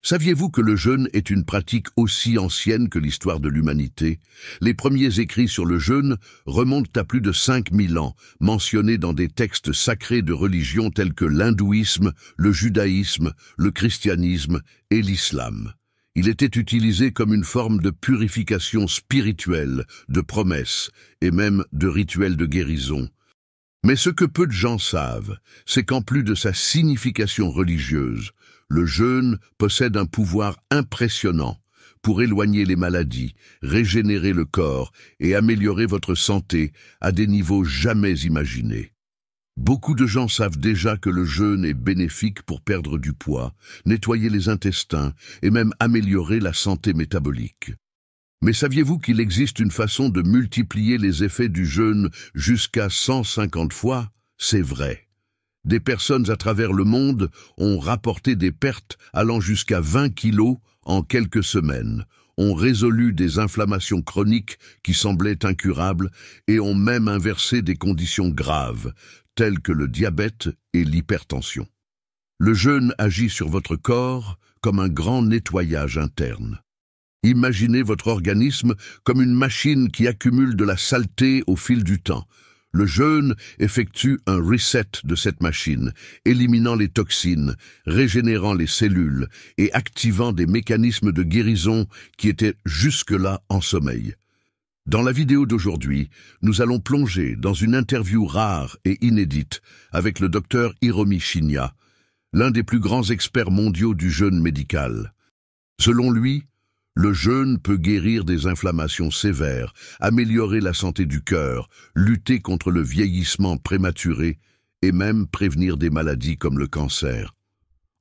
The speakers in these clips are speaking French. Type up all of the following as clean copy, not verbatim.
Saviez-vous que le jeûne est une pratique aussi ancienne que l'histoire de l'humanité? Les premiers écrits sur le jeûne remontent à plus de 5000 ans, mentionnés dans des textes sacrés de religions telles que l'hindouisme, le judaïsme, le christianisme et l'islam. Il était utilisé comme une forme de purification spirituelle, de promesse et même de rituel de guérison. Mais ce que peu de gens savent, c'est qu'en plus de sa signification religieuse, le jeûne possède un pouvoir impressionnant pour éloigner les maladies, régénérer le corps et améliorer votre santé à des niveaux jamais imaginés. Beaucoup de gens savent déjà que le jeûne est bénéfique pour perdre du poids, nettoyer les intestins et même améliorer la santé métabolique. Mais saviez-vous qu'il existe une façon de multiplier les effets du jeûne jusqu'à 150 fois? C'est vrai. Des personnes à travers le monde ont rapporté des pertes allant jusqu'à 20 kilos en quelques semaines, ont résolu des inflammations chroniques qui semblaient incurables et ont même inversé des conditions graves, telles que le diabète et l'hypertension. Le jeûne agit sur votre corps comme un grand nettoyage interne. Imaginez votre organisme comme une machine qui accumule de la saleté au fil du temps. Le jeûne effectue un reset de cette machine, éliminant les toxines, régénérant les cellules et activant des mécanismes de guérison qui étaient jusque-là en sommeil. Dans la vidéo d'aujourd'hui, nous allons plonger dans une interview rare et inédite avec le docteur Hiromi Shinya, l'un des plus grands experts mondiaux du jeûne médical. Selon lui, le jeûne peut guérir des inflammations sévères, améliorer la santé du cœur, lutter contre le vieillissement prématuré et même prévenir des maladies comme le cancer.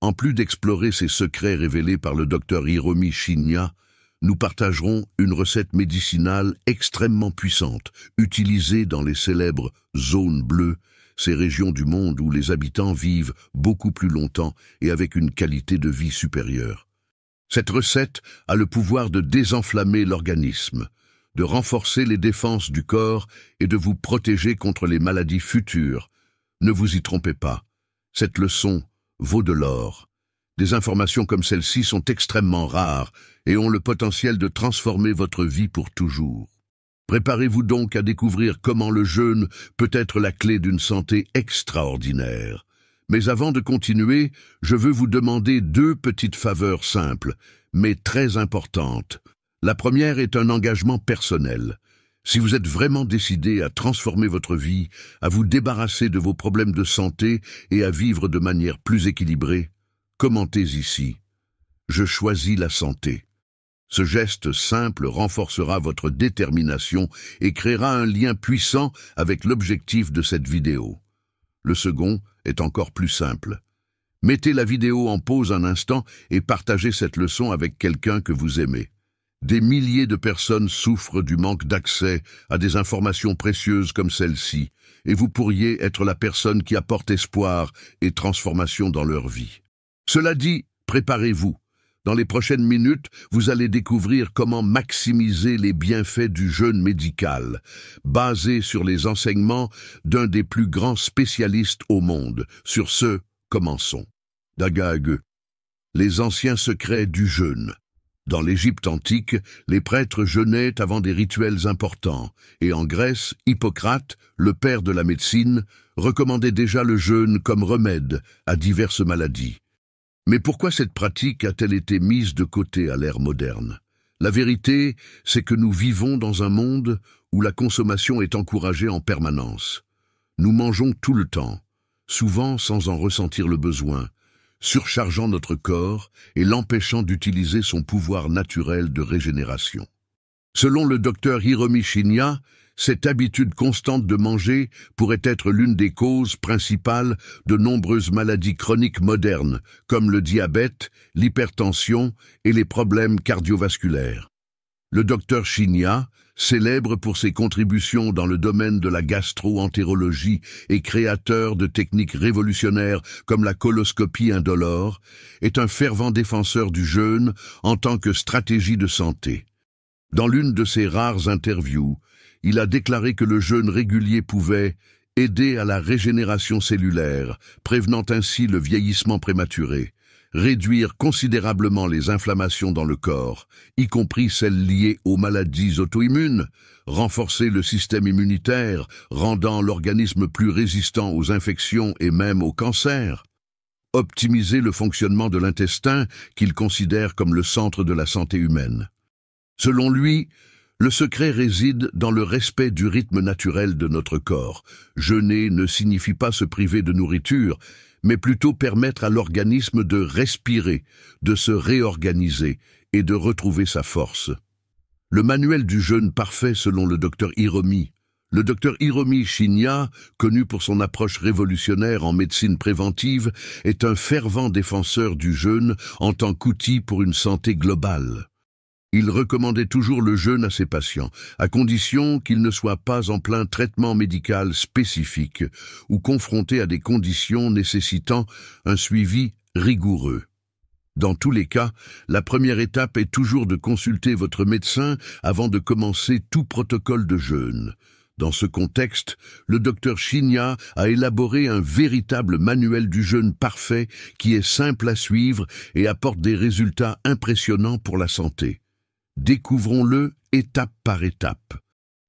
En plus d'explorer ces secrets révélés par le docteur Hiromi Shinya, nous partagerons une recette médicinale extrêmement puissante, utilisée dans les célèbres zones bleues, ces régions du monde où les habitants vivent beaucoup plus longtemps et avec une qualité de vie supérieure. Cette recette a le pouvoir de désenflammer l'organisme, de renforcer les défenses du corps et de vous protéger contre les maladies futures. Ne vous y trompez pas, cette leçon vaut de l'or. Des informations comme celle-ci sont extrêmement rares et ont le potentiel de transformer votre vie pour toujours. Préparez-vous donc à découvrir comment le jeûne peut être la clé d'une santé extraordinaire. Mais avant de continuer, je veux vous demander 2 petites faveurs simples, mais très importantes. La première est un engagement personnel. Si vous êtes vraiment décidé à transformer votre vie, à vous débarrasser de vos problèmes de santé et à vivre de manière plus équilibrée, commentez ici. Je choisis la santé. Ce geste simple renforcera votre détermination et créera un lien puissant avec l'objectif de cette vidéo. Le second est encore plus simple. Mettez la vidéo en pause un instant et partagez cette leçon avec quelqu'un que vous aimez. Des milliers de personnes souffrent du manque d'accès à des informations précieuses comme celle-ci, et vous pourriez être la personne qui apporte espoir et transformation dans leur vie. Cela dit, préparez-vous. Dans les prochaines minutes, vous allez découvrir comment maximiser les bienfaits du jeûne médical, basé sur les enseignements d'un des plus grands spécialistes au monde. Sur ce, commençons. Dagag. Les anciens secrets du jeûne. Dans l'Égypte antique, les prêtres jeûnaient avant des rituels importants, et en Grèce, Hippocrate, le père de la médecine, recommandait déjà le jeûne comme remède à diverses maladies. Mais pourquoi cette pratique a-t-elle été mise de côté à l'ère moderne? La vérité, c'est que nous vivons dans un monde où la consommation est encouragée en permanence. Nous mangeons tout le temps, souvent sans en ressentir le besoin, surchargeant notre corps et l'empêchant d'utiliser son pouvoir naturel de régénération. Selon le docteur Hiromi Shinya, cette habitude constante de manger pourrait être l'une des causes principales de nombreuses maladies chroniques modernes, comme le diabète, l'hypertension et les problèmes cardiovasculaires. Le docteur Shinya, célèbre pour ses contributions dans le domaine de la gastro-entérologie et créateur de techniques révolutionnaires comme la coloscopie indolore, est un fervent défenseur du jeûne en tant que stratégie de santé. Dans l'une de ses rares interviews, il a déclaré que le jeûne régulier pouvait aider à la régénération cellulaire, prévenant ainsi le vieillissement prématuré, réduire considérablement les inflammations dans le corps, y compris celles liées aux maladies auto-immunes, renforcer le système immunitaire, rendant l'organisme plus résistant aux infections et même au cancer, optimiser le fonctionnement de l'intestin qu'il considère comme le centre de la santé humaine. Selon lui, le secret réside dans le respect du rythme naturel de notre corps. Jeûner ne signifie pas se priver de nourriture, mais plutôt permettre à l'organisme de respirer, de se réorganiser et de retrouver sa force. Le manuel du jeûne parfait selon le docteur Hiromi. Le docteur Hiromi Shinya, connu pour son approche révolutionnaire en médecine préventive, est un fervent défenseur du jeûne en tant qu'outil pour une santé globale. Il recommandait toujours le jeûne à ses patients, à condition qu'ils ne soient pas en plein traitement médical spécifique ou confrontés à des conditions nécessitant un suivi rigoureux. Dans tous les cas, la première étape est toujours de consulter votre médecin avant de commencer tout protocole de jeûne. Dans ce contexte, le docteur Shinya a élaboré un véritable manuel du jeûne parfait qui est simple à suivre et apporte des résultats impressionnants pour la santé. Découvrons-le étape par étape.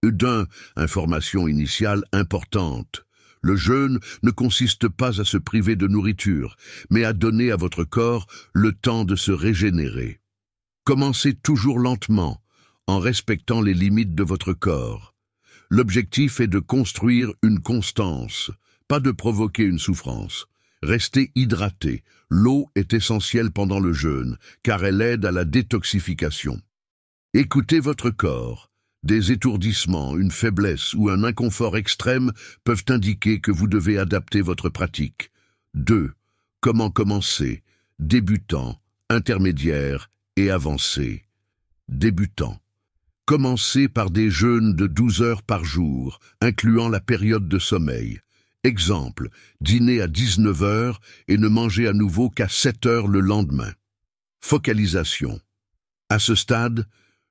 1. Information initiale importante. Le jeûne ne consiste pas à se priver de nourriture, mais à donner à votre corps le temps de se régénérer. Commencez toujours lentement, en respectant les limites de votre corps. L'objectif est de construire une constance, pas de provoquer une souffrance. Restez hydraté. L'eau est essentielle pendant le jeûne, car elle aide à la détoxification. Écoutez votre corps. Des étourdissements, une faiblesse ou un inconfort extrême peuvent indiquer que vous devez adapter votre pratique. 2. Comment commencer? Débutant, intermédiaire et avancé. Débutant. Commencez par des jeûnes de 12 heures par jour, incluant la période de sommeil. Exemple, dîner à 19 heures et ne manger à nouveau qu'à 7 heures le lendemain. Focalisation. À ce stade,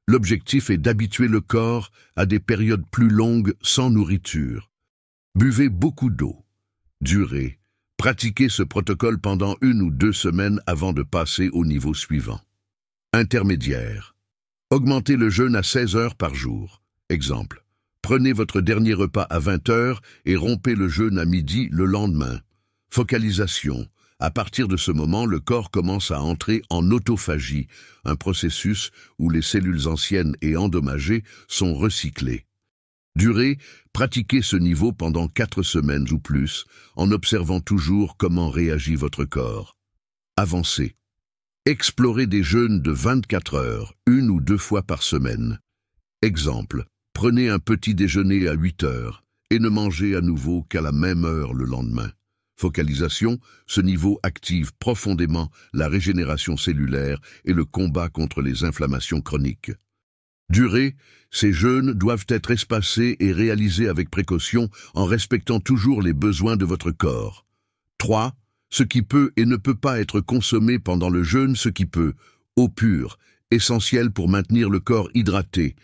l'objectif est d'habituer le corps à des périodes plus longues sans nourriture. Buvez beaucoup d'eau. Durée. Pratiquez ce protocole pendant 1 ou 2 semaines avant de passer au niveau suivant. Intermédiaire. Augmentez le jeûne à 16 heures par jour. Exemple. Prenez votre dernier repas à 20 heures et rompez le jeûne à midi le lendemain. Focalisation. À partir de ce moment, le corps commence à entrer en autophagie, un processus où les cellules anciennes et endommagées sont recyclées. Durée, pratiquez ce niveau pendant 4 semaines ou plus, en observant toujours comment réagit votre corps. Avancez. Explorez des jeûnes de 24 heures, 1 ou 2 fois par semaine. Exemple, prenez un petit déjeuner à 8 heures et ne mangez à nouveau qu'à la même heure le lendemain. Focalisation, ce niveau active profondément la régénération cellulaire et le combat contre les inflammations chroniques. Durée, ces jeûnes doivent être espacés et réalisés avec précaution en respectant toujours les besoins de votre corps. 3. Ce qui peut et ne peut pas être consommé pendant le jeûne, ce qui peut. Eau pure, essentielle pour maintenir le corps hydraté.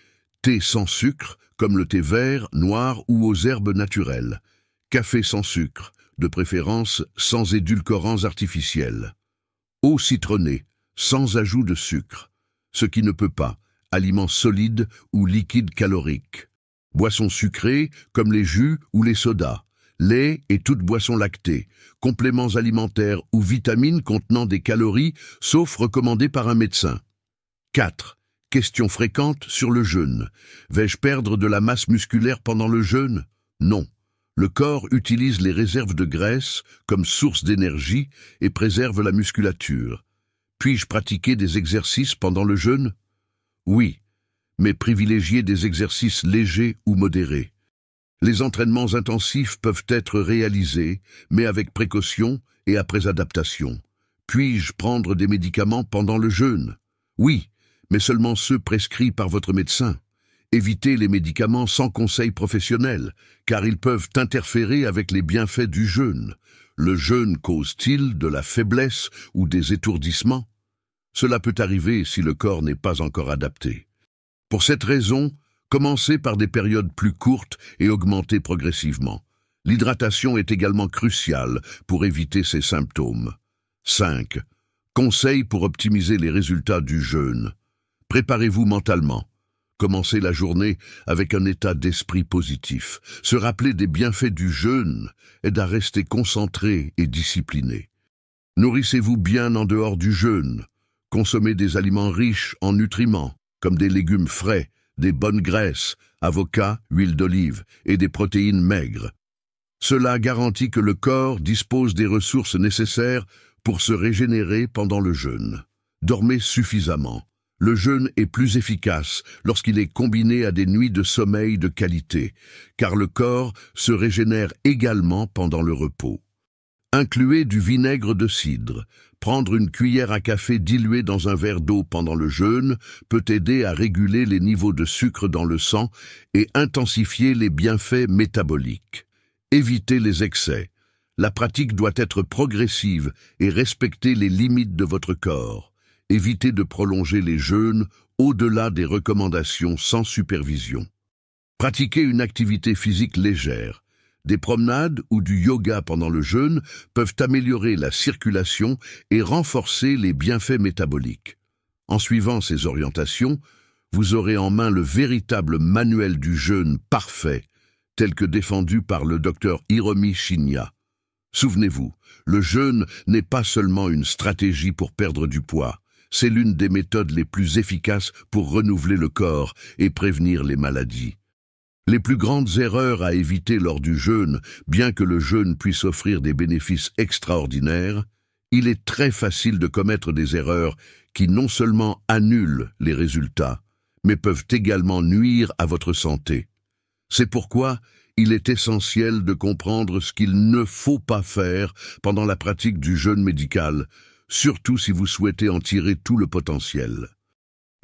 Thé sans sucre, comme le thé vert, noir ou aux herbes naturelles. Café sans sucre, de préférence sans édulcorants artificiels. Eau citronnée, sans ajout de sucre. Ce qui ne peut pas. Aliments solides ou liquides caloriques. Boissons sucrées comme les jus ou les sodas. Lait et toute boisson lactée. Compléments alimentaires ou vitamines contenant des calories, sauf recommandés par un médecin. 4. Questions fréquentes sur le jeûne. Vais-je perdre de la masse musculaire pendant le jeûne? Non. Le corps utilise les réserves de graisse comme source d'énergie et préserve la musculature. Puis-je pratiquer des exercices pendant le jeûne? Oui, mais privilégiez des exercices légers ou modérés. Les entraînements intensifs peuvent être réalisés, mais avec précaution et après adaptation. Puis-je prendre des médicaments pendant le jeûne? Oui, mais seulement ceux prescrits par votre médecin. Évitez les médicaments sans conseil professionnel, car ils peuvent interférer avec les bienfaits du jeûne. Le jeûne cause-t-il de la faiblesse ou des étourdissements? Cela peut arriver si le corps n'est pas encore adapté. Pour cette raison, commencez par des périodes plus courtes et augmentez progressivement. L'hydratation est également cruciale pour éviter ces symptômes. 5. Conseils pour optimiser les résultats du jeûne. Préparez-vous mentalement. Commencez la journée avec un état d'esprit positif. Se rappeler des bienfaits du jeûne aide à rester concentré et discipliné. Nourrissez-vous bien en dehors du jeûne. Consommez des aliments riches en nutriments, comme des légumes frais, des bonnes graisses, avocats, huile d'olive et des protéines maigres. Cela garantit que le corps dispose des ressources nécessaires pour se régénérer pendant le jeûne. Dormez suffisamment. Le jeûne est plus efficace lorsqu'il est combiné à des nuits de sommeil de qualité, car le corps se régénère également pendant le repos. Incluez du vinaigre de cidre. Prendre une cuillère à café diluée dans un verre d'eau pendant le jeûne peut aider à réguler les niveaux de sucre dans le sang et intensifier les bienfaits métaboliques. Évitez les excès. La pratique doit être progressive et respecter les limites de votre corps. Évitez de prolonger les jeûnes au-delà des recommandations sans supervision. Pratiquez une activité physique légère. Des promenades ou du yoga pendant le jeûne peuvent améliorer la circulation et renforcer les bienfaits métaboliques. En suivant ces orientations, vous aurez en main le véritable manuel du jeûne parfait, tel que défendu par le docteur Hiromi Shinya. Souvenez-vous, le jeûne n'est pas seulement une stratégie pour perdre du poids, c'est l'une des méthodes les plus efficaces pour renouveler le corps et prévenir les maladies. Les plus grandes erreurs à éviter lors du jeûne, bien que le jeûne puisse offrir des bénéfices extraordinaires, il est très facile de commettre des erreurs qui non seulement annulent les résultats, mais peuvent également nuire à votre santé. C'est pourquoi il est essentiel de comprendre ce qu'il ne faut pas faire pendant la pratique du jeûne médical, surtout si vous souhaitez en tirer tout le potentiel.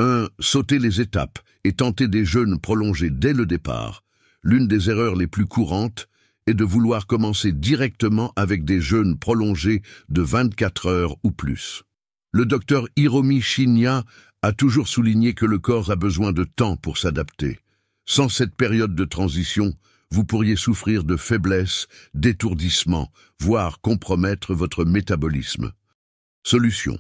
1. Sautez les étapes et tentez des jeûnes prolongés dès le départ. L'une des erreurs les plus courantes est de vouloir commencer directement avec des jeûnes prolongés de 24 heures ou plus. Le docteur Hiromi Shinya a toujours souligné que le corps a besoin de temps pour s'adapter. Sans cette période de transition, vous pourriez souffrir de faiblesse, d'étourdissement, voire compromettre votre métabolisme. Solution.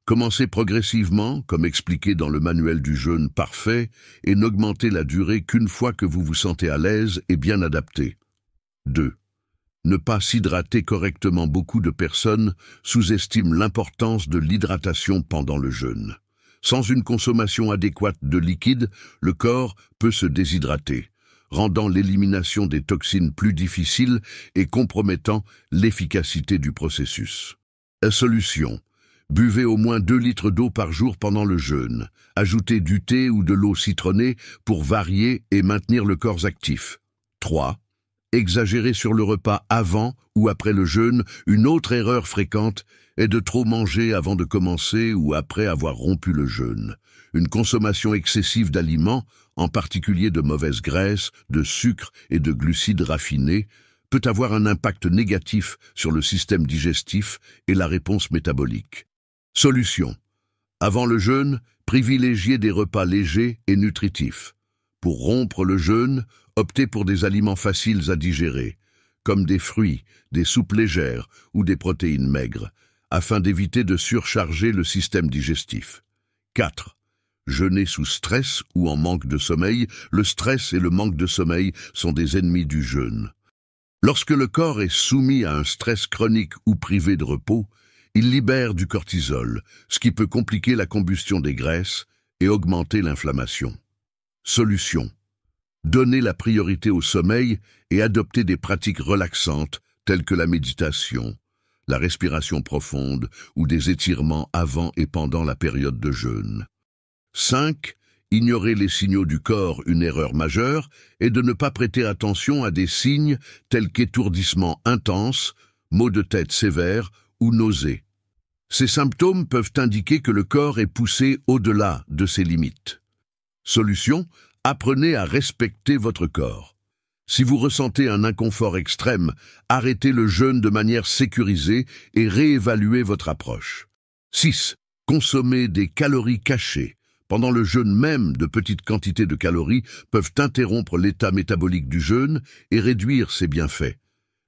Commencez progressivement, comme expliqué dans le manuel du jeûne parfait, et n'augmentez la durée qu'une fois que vous vous sentez à l'aise et bien adapté. 2. Ne pas s'hydrater correctement. Beaucoup de personnes sous-estiment l'importance de l'hydratation pendant le jeûne. Sans une consommation adéquate de liquide, le corps peut se déshydrater, rendant l'élimination des toxines plus difficile et compromettant l'efficacité du processus. Solution. Buvez au moins 2 litres d'eau par jour pendant le jeûne. Ajoutez du thé ou de l'eau citronnée pour varier et maintenir le corps actif. 3. Exagérer sur le repas avant ou après le jeûne. Une autre erreur fréquente est de trop manger avant de commencer ou après avoir rompu le jeûne. Une consommation excessive d'aliments, en particulier de mauvaises graisses, de sucre et de glucides raffinés, peut avoir un impact négatif sur le système digestif et la réponse métabolique. Solution. Avant le jeûne, privilégiez des repas légers et nutritifs. Pour rompre le jeûne, optez pour des aliments faciles à digérer, comme des fruits, des soupes légères ou des protéines maigres, afin d'éviter de surcharger le système digestif. 4. Jeûner sous stress ou en manque de sommeil. Le stress et le manque de sommeil sont des ennemis du jeûne. Lorsque le corps est soumis à un stress chronique ou privé de repos, il libère du cortisol, ce qui peut compliquer la combustion des graisses et augmenter l'inflammation. Solution. Donnez la priorité au sommeil et adoptez des pratiques relaxantes telles que la méditation, la respiration profonde ou des étirements avant et pendant la période de jeûne. 5. Ignorer les signaux du corps. Une erreur majeure est de ne pas prêter attention à des signes tels qu'étourdissement intense, maux de tête sévères ou nausées. Ces symptômes peuvent indiquer que le corps est poussé au-delà de ses limites. Solution. Apprenez à respecter votre corps. Si vous ressentez un inconfort extrême, arrêtez le jeûne de manière sécurisée et réévaluez votre approche. 6. Consommez des calories cachées. Pendant le jeûne même, de petites quantités de calories peuvent interrompre l'état métabolique du jeûne et réduire ses bienfaits.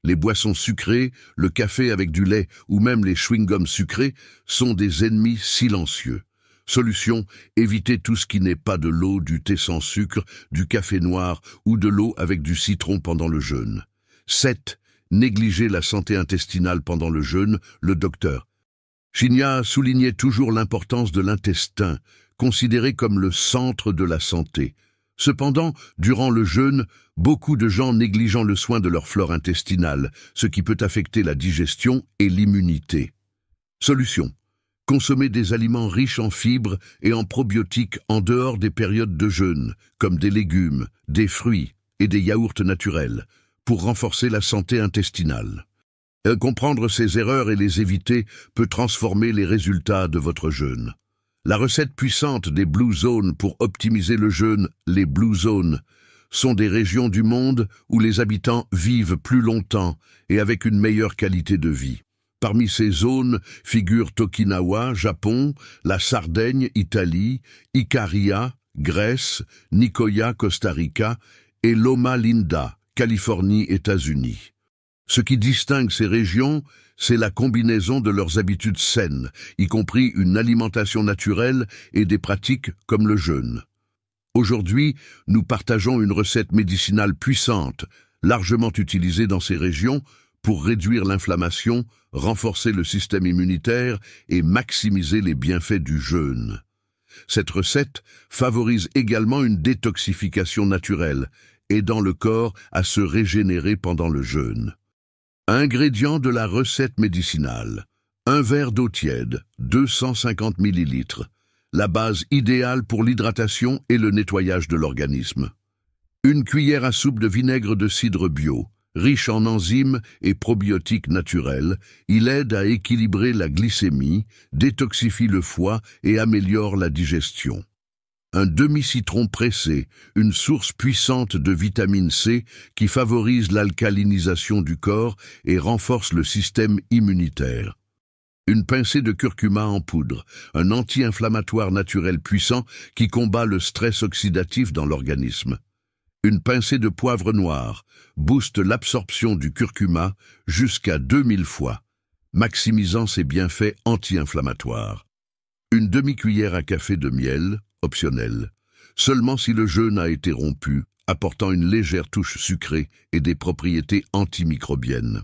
Les boissons sucrées, le café avec du lait ou même les chewing-gums sucrés sont des ennemis silencieux. Solution, évitez tout ce qui n'est pas de l'eau, du thé sans sucre, du café noir ou de l'eau avec du citron pendant le jeûne. 7. Négligez la santé intestinale pendant le jeûne, le docteur Shinya soulignait toujours l'importance de l'intestin, considéré comme le centre de la santé. Cependant, durant le jeûne, beaucoup de gens négligeant le soin de leur flore intestinale, ce qui peut affecter la digestion et l'immunité. Solution. Consommez des aliments riches en fibres et en probiotiques en dehors des périodes de jeûne, comme des légumes, des fruits et des yaourts naturels, pour renforcer la santé intestinale. Comprendre ces erreurs et les éviter peut transformer les résultats de votre jeûne. La recette puissante des Blue Zones pour optimiser le jeûne, les Blue Zones, sont des régions du monde où les habitants vivent plus longtemps et avec une meilleure qualité de vie. Parmi ces zones figurent Okinawa, Japon, la Sardaigne, Italie, Ikaria, Grèce, Nicoya, Costa Rica et Loma Linda, Californie, États-Unis. Ce qui distingue ces régions, c'est la combinaison de leurs habitudes saines, y compris une alimentation naturelle et des pratiques comme le jeûne. Aujourd'hui, nous partageons une recette médicinale puissante, largement utilisée dans ces régions, pour réduire l'inflammation, renforcer le système immunitaire et maximiser les bienfaits du jeûne. Cette recette favorise également une détoxification naturelle, aidant le corps à se régénérer pendant le jeûne. Ingrédients de la recette médicinale. 1 verre d'eau tiède, 250 ml. La base idéale pour l'hydratation et le nettoyage de l'organisme. 1 cuillère à soupe de vinaigre de cidre bio. Riche en enzymes et probiotiques naturels, il aide à équilibrer la glycémie, détoxifie le foie et améliore la digestion. Un demi-citron pressé, une source puissante de vitamine C qui favorise l'alcalinisation du corps et renforce le système immunitaire. Une pincée de curcuma en poudre, un anti-inflammatoire naturel puissant qui combat le stress oxydatif dans l'organisme. Une pincée de poivre noir booste l'absorption du curcuma jusqu'à 2000 fois, maximisant ses bienfaits anti-inflammatoires. Une demi-cuillère à café de miel, optionnel, seulement si le jeûne a été rompu, apportant une légère touche sucrée et des propriétés antimicrobiennes.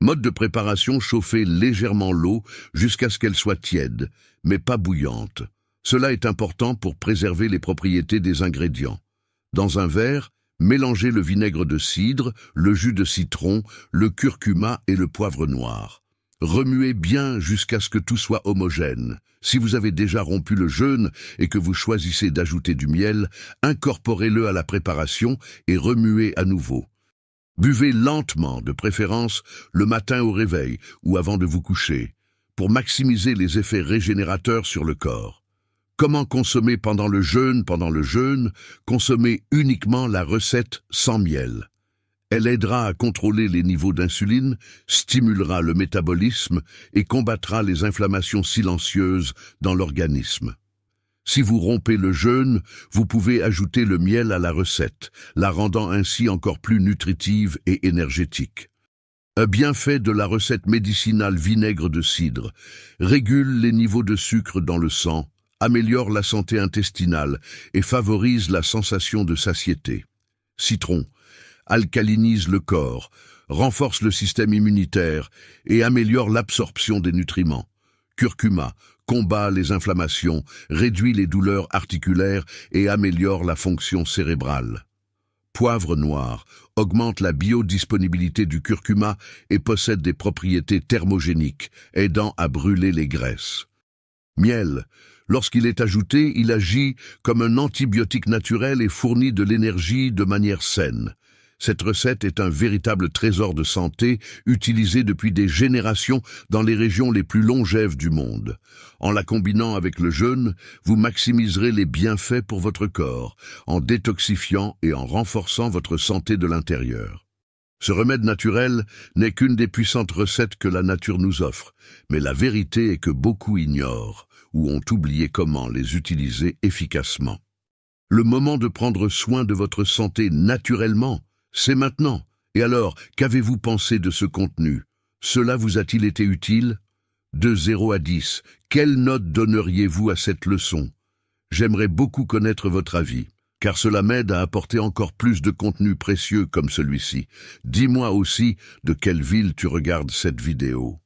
Mode de préparation, chauffer légèrement l'eau jusqu'à ce qu'elle soit tiède, mais pas bouillante. Cela est important pour préserver les propriétés des ingrédients. Dans un verre, mélangez le vinaigre de cidre, le jus de citron, le curcuma et le poivre noir. Remuez bien jusqu'à ce que tout soit homogène. Si vous avez déjà rompu le jeûne et que vous choisissez d'ajouter du miel, incorporez-le à la préparation et remuez à nouveau. Buvez lentement, de préférence le matin au réveil ou avant de vous coucher, pour maximiser les effets régénérateurs sur le corps. Comment consommer pendant le jeûne? Pendant le jeûne, consommez uniquement la recette sans miel. Elle aidera à contrôler les niveaux d'insuline, stimulera le métabolisme et combattra les inflammations silencieuses dans l'organisme. Si vous rompez le jeûne, vous pouvez ajouter le miel à la recette, la rendant ainsi encore plus nutritive et énergétique. Un bienfait de la recette médicinale vinaigre de cidre régule les niveaux de sucre dans le sang, améliore la santé intestinale et favorise la sensation de satiété. Citron alcalinise le corps, renforce le système immunitaire et améliore l'absorption des nutriments. Curcuma combat les inflammations, réduit les douleurs articulaires et améliore la fonction cérébrale. Poivre noir augmente la biodisponibilité du curcuma et possède des propriétés thermogéniques, aidant à brûler les graisses. Miel. Lorsqu'il est ajouté, il agit comme un antibiotique naturel et fournit de l'énergie de manière saine. Cette recette est un véritable trésor de santé, utilisé depuis des générations dans les régions les plus longèves du monde. En la combinant avec le jeûne, vous maximiserez les bienfaits pour votre corps, en détoxifiant et en renforçant votre santé de l'intérieur. Ce remède naturel n'est qu'une des puissantes recettes que la nature nous offre, mais la vérité est que beaucoup ignorent ou ont oublié comment les utiliser efficacement. Le moment de prendre soin de votre santé naturellement, c'est maintenant, Et alors, qu'avez-vous pensé de ce contenu? Cela vous a-t-il été utile? De 0 à 10, quelle note donneriez-vous à cette leçon? J'aimerais beaucoup connaître votre avis, car cela m'aide à apporter encore plus de contenu précieux comme celui-ci. Dis-moi aussi de quelle ville tu regardes cette vidéo.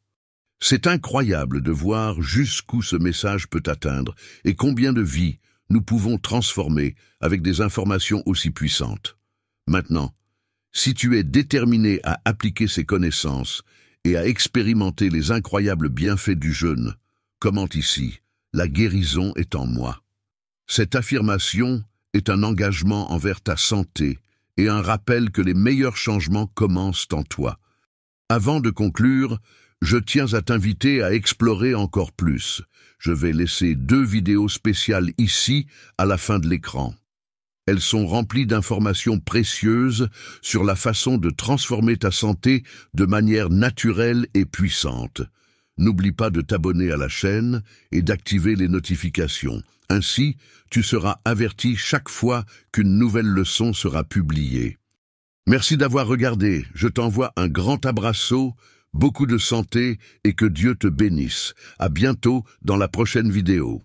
C'est incroyable de voir jusqu'où ce message peut atteindre et combien de vies nous pouvons transformer avec des informations aussi puissantes. Maintenant, si tu es déterminé à appliquer ces connaissances et à expérimenter les incroyables bienfaits du jeûne, commente ici, la guérison est en moi. Cette affirmation est un engagement envers ta santé et un rappel que les meilleurs changements commencent en toi. Avant de conclure, je tiens à t'inviter à explorer encore plus. Je vais laisser 2 vidéos spéciales ici à la fin de l'écran. Elles sont remplies d'informations précieuses sur la façon de transformer ta santé de manière naturelle et puissante. N'oublie pas de t'abonner à la chaîne et d'activer les notifications. Ainsi, tu seras averti chaque fois qu'une nouvelle leçon sera publiée. Merci d'avoir regardé. Je t'envoie un grand abraço, beaucoup de santé et que Dieu te bénisse. À bientôt dans la prochaine vidéo.